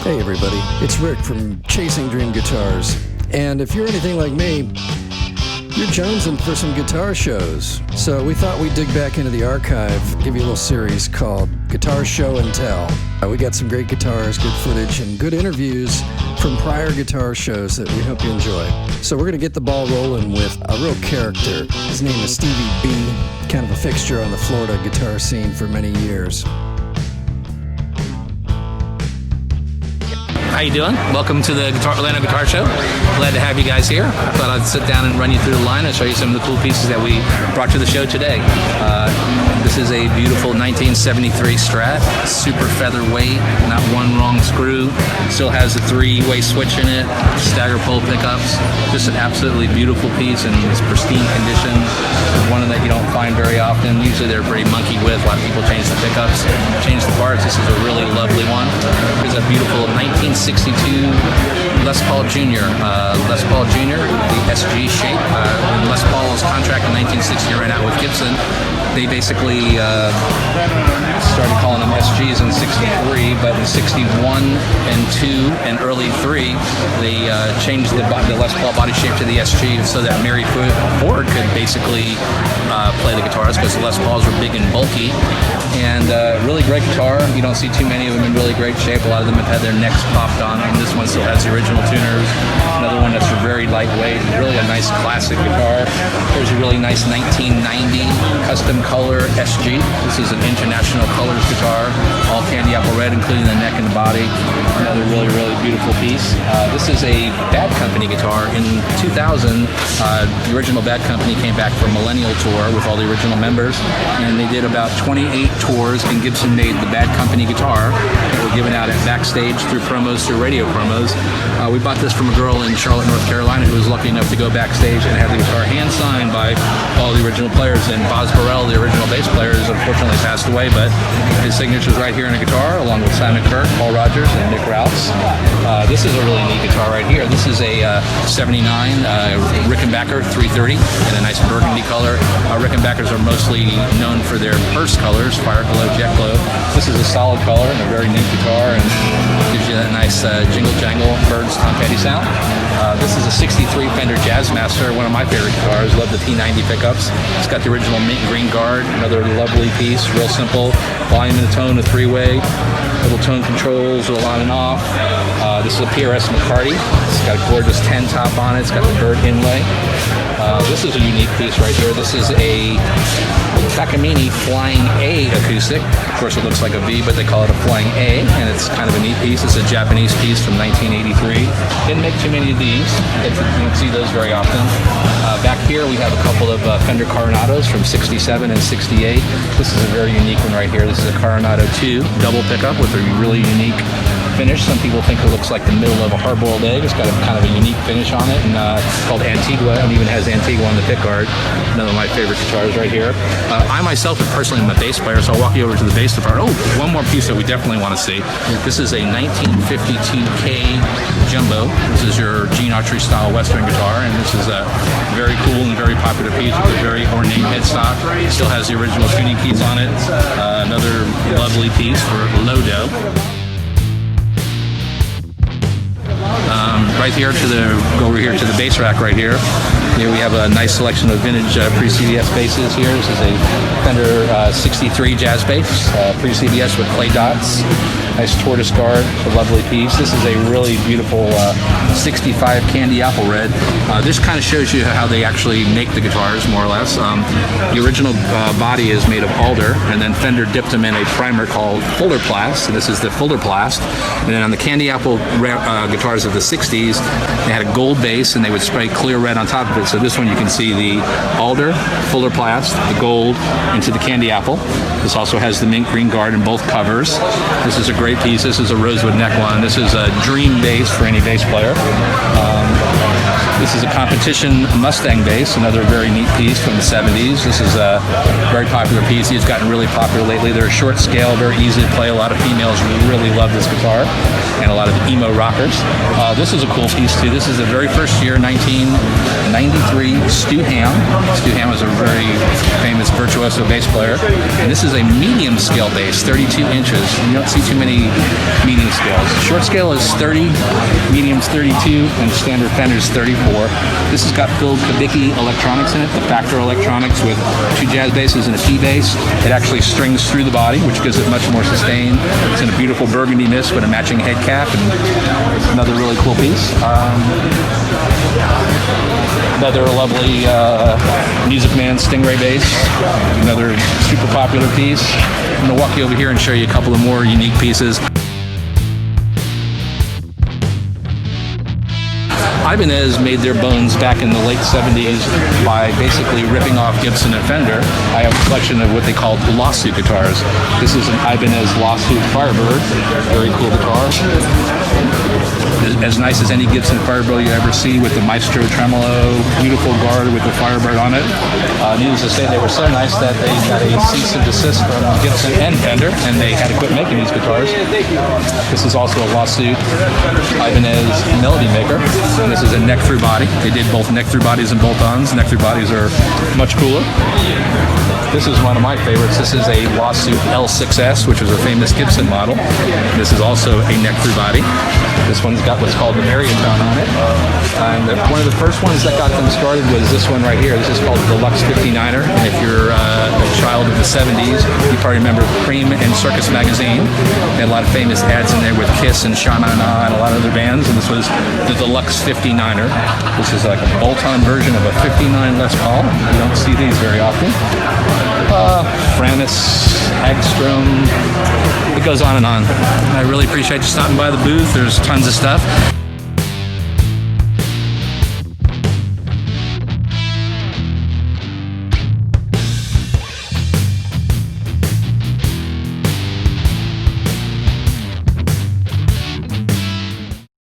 Hey everybody, it's Rick from Chasing Dream Guitars. And if you're anything like me, you're jonesing for some guitar shows. So we thought we'd dig back into the archive, give you a little series called Guitar Show and Tell. We got some great guitars, good footage, and good interviews from prior guitar shows that we hope you enjoy. So we're going to get the ball rolling with a real character. His name is Stevie B, kind of a fixture on the Florida guitar scene for many years. How you doing? Welcome to the Orlando Guitar Show. Glad to have you guys here. I thought I'd sit down and run you through the line and show you some of the cool pieces that we brought to the show today. This is a beautiful 1973 Strat, super featherweight, not one wrong screw. Still has a three-way switch in it, stagger pole pickups. Just an absolutely beautiful piece in its pristine condition. One that you don't find very often. Usually they're pretty monkeyed with. A lot of people change the pickups, change the parts. This is a really lovely one. Here's a beautiful 1962 Les Paul Jr. Les Paul Jr., the SG shape. When Les Paul's contract in 1960 ran out with Gibson, they basically started calling them SGs in 63, but in 61 and 2 and early 3, they changed the Les Paul body shape to the SG so that Mary Ford could basically play the guitars, because the Les Pauls were big and bulky. And really great guitar. You don't see too many of them in really great shape. A lot of them have had their necks popped on them. This one still has the original tuners. Another one that's very lightweight. Really a nice classic guitar. Here's a really nice 1990 custom color SG. This is an International Colors guitar. All candy apple red, including the neck and the body. Another really, really beautiful piece. This is a Bad Company guitar. In 2000, the original Bad Company came back for a Millennial Tour with all the original members. And they did about 28 tours, and Gibson made the Bad Company guitar that were given out at backstage through promos, through radio promos. We bought this from a girl in Charlotte, North Carolina, who was lucky enough to go backstage and have the guitar hand signed by all the original players. And Boz Burrell, the original bass player, has unfortunately passed away, but his signature's right here in a guitar, along with Simon Kirke, Paul Rogers, and Nick Rouse. This is a really neat guitar right here. This is a 79 Rickenbacker 330 in a nice burgundy color. Rickenbackers are mostly known for their purse colors, fire glow, jet glow. This is a solid color and a very neat guitar, and gives you that nice jingle jangle Birds Tom Petty sound. This is a 63 Fender Jazzmaster, one of my favorite guitars. Love the P90 pickups. It's got the original mint green guard, another lovely piece, real simple. Volume and a tone, a three-way. Little tone controls, a on and off. This is a PRS McCarty. It's got a gorgeous 10 top on it. It's got the bird inlay. This is a unique piece right here. This is a Takamine Flying A acoustic. Of course, it looks like a V, but they call it a Flying A, and it's kind of a neat piece. It's a Japanese piece from 1983. Didn't make too many of these. You don't see those very often. Back here, we have a couple of Fender Coronados from 67 and 68. This is a very unique one right here. This is a Coronado 2 double pickup with a really unique finish. Some people think it looks like the middle of a hard-boiled egg. It's got a kind of a unique finish on it, and it's called Antigua, and even has Antigua on the pickguard. Another of my favorite guitars right here. I myself personally am a bass player, so I'll walk you over to the bass department. Oh, one more piece that we definitely want to see. This is a 1952K Jumbo. This is your Gene Autry style Western guitar, and this is a very cool and very popular piece with a very ornate headstock. It still has the original tuning keys on it. Another lovely piece for Lodo. Right here go over here to the bass rack right here. Here we have a nice selection of vintage pre-CBS basses here. This is a Fender 63 jazz bass, pre-CBS with clay dots. Nice tortoise guard, a lovely piece. This is a really beautiful 65 candy apple red. This kind of shows you how they actually make the guitars, more or less. The original body is made of alder, and then Fender dipped them in a primer called Fullerplast, and this is the Fullerplast. And then on the candy apple guitars of the 60s, they had a gold base, and they would spray clear red on top of it. So this one you can see the alder, Fullerplast, the gold, into the candy apple. This also has the mint green guard in both covers. This is a great piece. This is a rosewood neck one. This is a dream bass for any bass player. This is a competition Mustang bass, another very neat piece from the 70s. This is a very popular piece. It's gotten really popular lately. They're a short scale, very easy to play. A lot of females really love this guitar, and a lot of emo rockers. This is a cool piece too. This is the very first year, 1993, Stu Ham. Stu Ham was a very famous virtuoso bass player, and this is a medium scale bass, 32 inches. You don't see too many medium scales. Short scale is 30, medium's 32, and standard Fender's 34. This has got Phil Kubicki electronics in it, the Factor electronics with 2 jazz basses and a P bass. It actually strings through the body, which gives it much more sustain. It's in a beautiful burgundy mist with a matching head cap, and it's another really cool piece. Another lovely Music Man Stingray bass, another super popular piece. I'm going to walk you over here and show you a couple of more unique pieces. Ibanez made their bones back in the late 70s by basically ripping off Gibson and Fender. I have a collection of what they called lawsuit guitars. This is an Ibanez lawsuit Firebird, very cool guitar. As nice as any Gibson Firebird you ever see, with the Maestro tremolo, beautiful guard with the Firebird on it. Needless to say, they were so nice that they got a cease and desist from Gibson and Fender, and they had to quit making these guitars. This is also a lawsuit Ibanez Melody Maker. And this is a neck-through body. They did both neck-through bodies and bolt-ons. Neck-through bodies are much cooler. This is one of my favorites. This is a lawsuit L6S, which was a famous Gibson model. This is also a neck-through body. This one's got what's called the Maryatone on it. And one of the first ones that got them started was this one right here. This is called the Deluxe 59er. And if you're a child of the 70s, you probably remember Cream and Circus Magazine. They had a lot of famous ads in there with Kiss and Sha-Na-Na and a lot of other bands. And this was the Deluxe 59er. This is like a bolt-on version of a 59 Les Paul. You don't see these very often. Franis, Hagstrom, it goes on and on. I really appreciate you stopping by the booth. There's tons of stuff.